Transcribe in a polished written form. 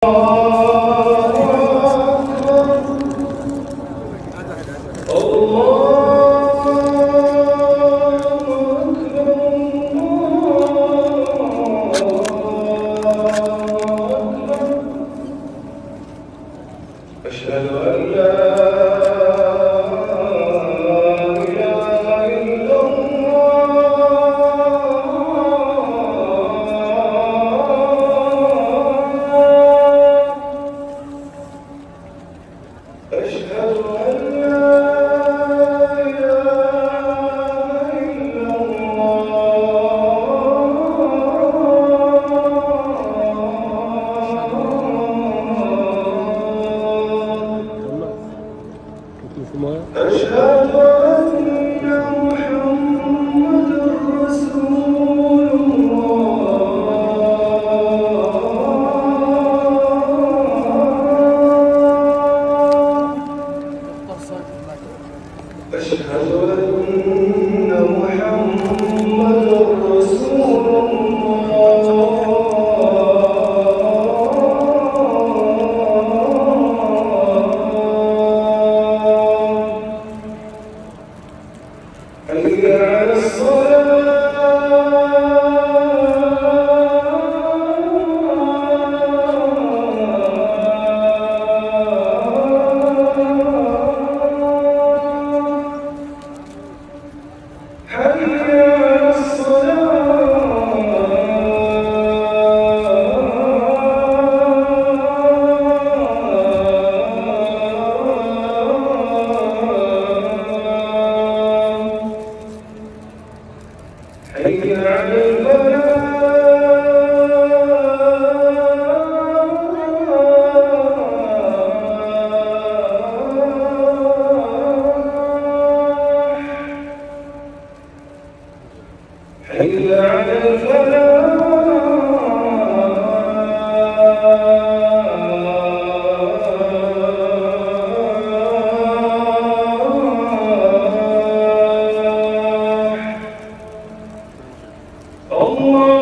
أشهد أن لا إله إلا الله. أشهد أن لا إله إلا أشهد أن محمدًا رسول الله. أشهد أن محمدًا رسول حي على حي على الفلاح حي على الفلاح. الله